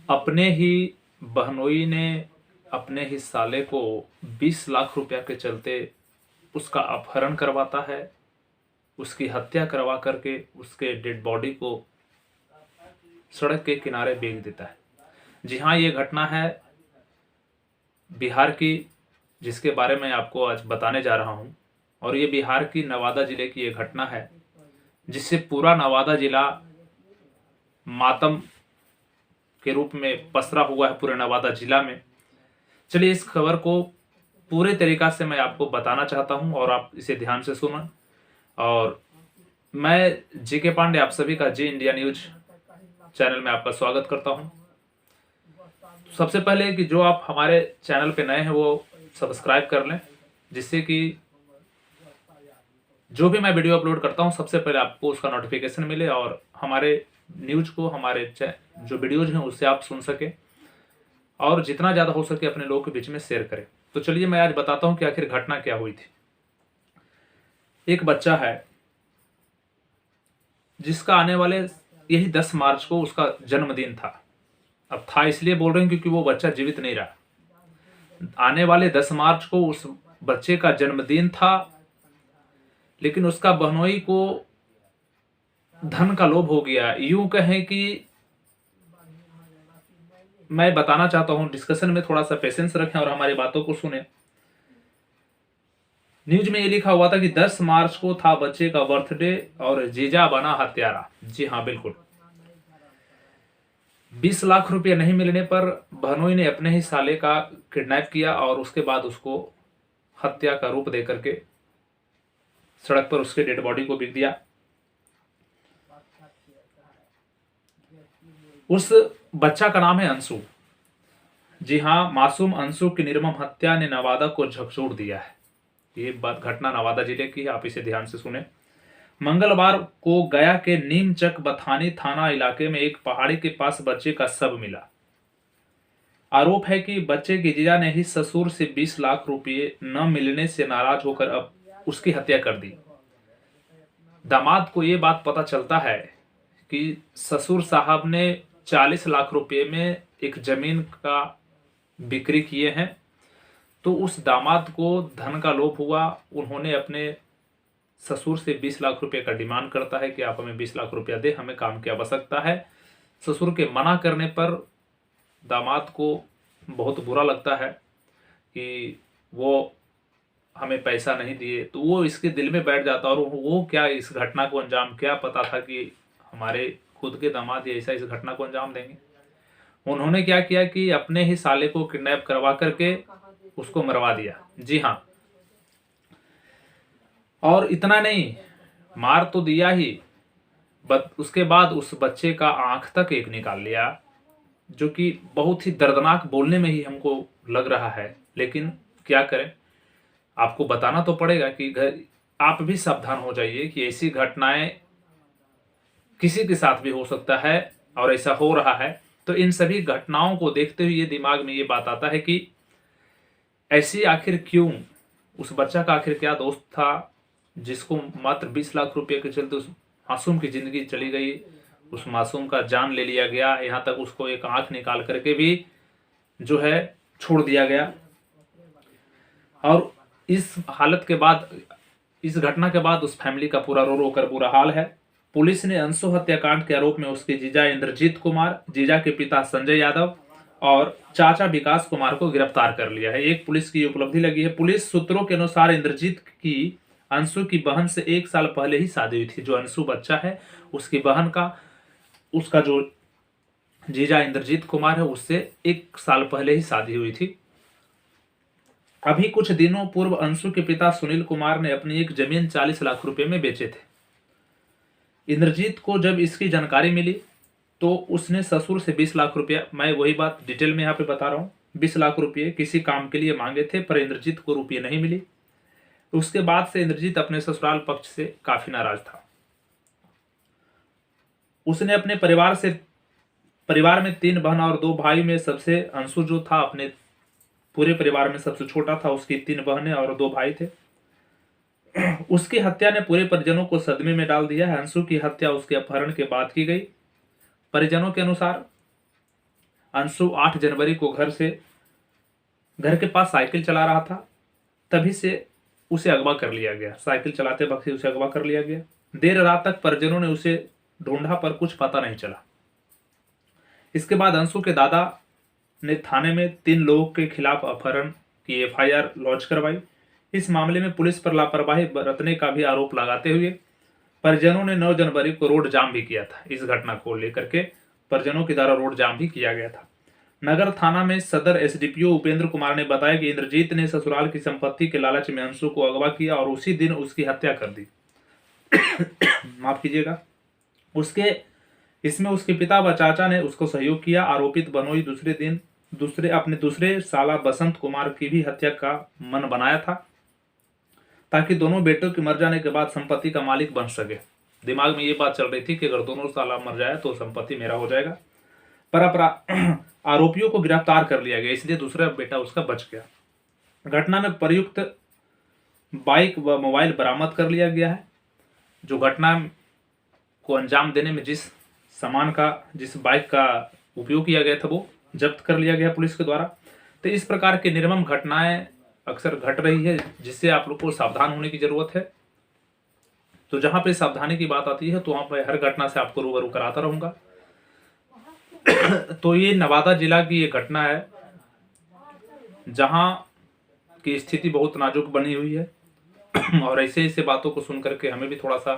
अपने ही बहनोई ने अपने ही साले को 20 लाख रुपया के चलते उसका अपहरण करवाता है, उसकी हत्या करवा करके उसके डेड बॉडी को सड़क के किनारे बेच देता है। जी हाँ, ये घटना है बिहार की, जिसके बारे में आपको आज बताने जा रहा हूँ। और ये बिहार की नवादा जिले की ये घटना है, जिससे पूरा नवादा जिला मातम के रूप में पसरा हुआ है पूरे नवादा जिला में। चलिए इस खबर को पूरे तरीका से मैं आपको बताना चाहता हूं और आप इसे ध्यान से सुना। और मैं जीके पांडे आप सभी का जी इंडिया न्यूज चैनल में आपका स्वागत करता हूं। सबसे पहले कि जो आप हमारे चैनल पे नए हैं वो सब्सक्राइब कर लें, जिससे कि जो भी मैं वीडियो अपलोड करता हूं सबसे पहले आपको उसका नोटिफिकेशन मिले और हमारे न्यूज को, हमारे जो वीडियोज हैं उससे आप सुन सके और जितना ज़्यादा हो सके अपने लोगों के बीच में शेयर करें। तो चलिए मैं आज बताता हूं कि आखिर घटना क्या हुई थी। एक बच्चा है जिसका आने वाले यही 10 मार्च को उसका जन्मदिन था। अब था इसलिए बोल रहे हैं क्योंकि वो बच्चा जीवित नहीं रहा। आने वाले 10 मार्च को उस बच्चे का जन्मदिन था, लेकिन उसका बहनोई को धन का लोभ हो गया। यूं कहें कि मैं बताना चाहता हूं, डिस्कशन में थोड़ा सा पेशेंस रखें और हमारी बातों को सुने। न्यूज में ये लिखा हुआ था कि 10 मार्च को था बच्चे का बर्थडे और जीजा बना हत्यारा। जी हाँ, बिल्कुल। 20 लाख रुपए नहीं मिलने पर बहनोई ने अपने ही साले का किडनैप किया और उसके बाद उसको हत्या का रूप दे करके सड़क पर उसके डेड बॉडी को बिक दिया। उस बच्चा का नाम है अंशु। जी हाँ, मासूम अंशु की निर्मम हत्या ने नवादा को झकझोर दिया है। ये घटना नवादा जिले की है, आप इसे ध्यान से सुने। मंगलवार को गया के नीमचक बथानी थाना इलाके में एक पहाड़ी के पास बच्चे का शव मिला। आरोप है कि बच्चे की जीजा ने ही ससुर से 20 लाख रुपए न मिलने से नाराज होकर अब उसकी हत्या कर दी। दामाद को यह बात पता चलता है कि ससुर साहब ने 40 लाख रुपए में एक जमीन का बिक्री किए हैं, तो उस दामाद को धन का लोभ हुआ। उन्होंने अपने ससुर से 20 लाख रुपए का डिमांड करता है कि आप हमें 20 लाख रुपया दे, हमें काम की आवश्यकता है। ससुर के मना करने पर दामाद को बहुत बुरा लगता है कि वो हमें पैसा नहीं दिए, तो वो इसके दिल में बैठ जाता है। और वो क्या इस घटना को अंजाम, क्या पता था कि हमारे खुद के दामाद ऐसा इस घटना को अंजाम देंगे। उन्होंने क्या किया कि अपने ही साले को किडनैप करवा करके उसको मरवा दिया। जी हाँ, और इतना नहीं, मार तो दिया ही, उसके बाद उस बच्चे का आंख तक एक निकाल लिया, जो कि बहुत ही दर्दनाक बोलने में ही हमको लग रहा है। लेकिन क्या करें, आपको बताना तो पड़ेगा कि आप भी सावधान हो जाइए कि ऐसी घटनाएं किसी के साथ भी हो सकता है और ऐसा हो रहा है। तो इन सभी घटनाओं को देखते हुए दिमाग में ये बात आता है कि ऐसी आखिर क्यों, उस बच्चा का आखिर क्या दोस्त था जिसको मात्र 20 लाख रुपए के चलते उस मासूम की जिंदगी चली गई, उस मासूम का जान ले लिया गया, यहाँ तक उसको एक आंख निकाल करके भी जो है छोड़ दिया गया। और इस हालत के बाद, इस घटना के बाद उस फैमिली का पूरा रो रो कर बुरा हाल है। पुलिस ने अंशु हत्याकांड के आरोप में उसके जीजा इंद्रजीत कुमार, जीजा के पिता संजय यादव और चाचा विकास कुमार को गिरफ्तार कर लिया है। एक पुलिस की उपलब्धि लगी है। पुलिस सूत्रों के अनुसार इंद्रजीत की अंशु की बहन से 1 साल पहले ही शादी हुई थी। जो अंशु बच्चा है उसकी बहन का, उसका जो जीजा इंद्रजीत कुमार है उससे 1 साल पहले ही शादी हुई थी। अभी कुछ दिनों पूर्व अंशु के पिता सुनील कुमार ने अपनी एक जमीन 40 लाख रुपए में बेचे थे। इंद्रजीत को जब इसकी जानकारी मिली तो उसने ससुर से 20 लाख रुपया, मैं वही बात डिटेल में यहाँ पे बता रहा हूँ, 20 लाख रुपये किसी काम के लिए मांगे थे, पर इंद्रजीत को रुपये नहीं मिली। उसके बाद से इंद्रजीत अपने ससुराल पक्ष से काफी नाराज था। उसने अपने परिवार में 3 बहन और 2 भाई में सबसे अंशु जो था, अपने पूरे परिवार में सबसे छोटा था। उसकी 3 बहनें और 2 भाई थे। उसकी हत्या ने पूरे परिजनों को सदमे में डाल दिया है। अंशु की हत्या उसके अपहरण के बाद की गई। परिजनों के अनुसार अंशु 8 जनवरी को घर के पास साइकिल चला रहा था, तभी से उसे अगवा कर लिया गया। साइकिल चलाते वक्त ही उसे अगवा कर लिया गया। देर रात तक परिजनों ने उसे ढूंढा पर कुछ पता नहीं चला। इसके बाद अंशु के दादा ने थाने में 3 लोगों के खिलाफ अपहरण की FIR लॉन्च करवाई। इस मामले में पुलिस पर लापरवाही बरतने का भी आरोप लगाते हुए परिजनों ने 9 जनवरी को रोड जाम भी किया था। इस घटना को लेकर के परिजनों के द्वारा रोड जाम भी किया गया था। नगर थाना में सदर SDPO उपेंद्र कुमार ने बताया कि इंद्रजीत ने ससुराल की संपत्ति के लालच में अंशु को अगवा किया और उसी दिन उसकी हत्या कर दी। माफ कीजिएगा। इसमें उसके पिता व चाचा ने उसको सहयोग किया। आरोपित बनोई दूसरे साला बसंत कुमार की भी हत्या का मन बनाया था ताकि दोनों बेटों के मर जाने के बाद संपत्ति का मालिक बन सके। दिमाग में ये बात चल रही थी कि अगर दोनों साला मर जाए तो संपत्ति मेरा हो जाएगा। पर आरोपियों को गिरफ्तार कर लिया गया, इसलिए दूसरा बेटा उसका बच गया। घटना में प्रयुक्त बाइक व मोबाइल बरामद कर लिया गया है। जो घटना को अंजाम देने में जिस बाइक का उपयोग किया गया था वो जब्त कर लिया गया पुलिस के द्वारा। तो इस प्रकार की निर्मम घटनाएं अक्सर घट रही है, जिससे आप लोग को सावधान होने की जरूरत है। तो जहां पे सावधानी की बात आती है तो वहां पे हर घटना से आपको रूबरू कराता रहूंगा। तो ये नवादा जिला की ये घटना है जहां की स्थिति बहुत नाजुक बनी हुई है और ऐसे बातों को सुन करके हमें भी थोड़ा सा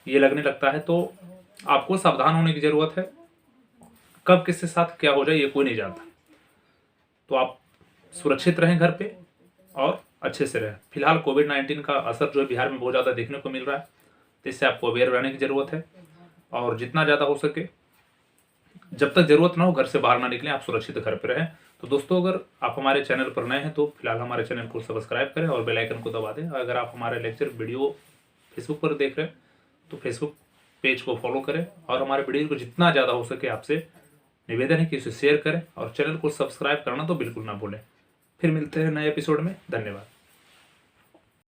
ये लगने लगता है। तो आपको सावधान होने की जरूरत है। कब किसके साथ क्या हो जाए ये कोई नहीं जानता। तो आप सुरक्षित रहें घर पे और अच्छे से रहें। फिलहाल कोविड-19 का असर जो है बिहार में बहुत ज़्यादा देखने को मिल रहा है, तो इससे आपको अवेयर रहने की ज़रूरत है और जितना ज़्यादा हो सके जब तक ज़रूरत ना हो घर से बाहर ना निकलें, आप सुरक्षित घर पे रहें। तो दोस्तों, अगर आप हमारे चैनल पर नए हैं तो फिलहाल हमारे चैनल को सब्सक्राइब करें और बेल आइकन को दबा दें। अगर आप हमारे लेक्चर वीडियो फेसबुक पर देख रहे हैं तो फेसबुक पेज को फॉलो करें और हमारे वीडियो को जितना ज़्यादा हो सके आपसे निवेदन है कि इसे शेयर करें और चैनल को सब्सक्राइब करना तो बिल्कुल ना भूलें। फिर मिलते हैं नए एपिसोड में। धन्यवाद।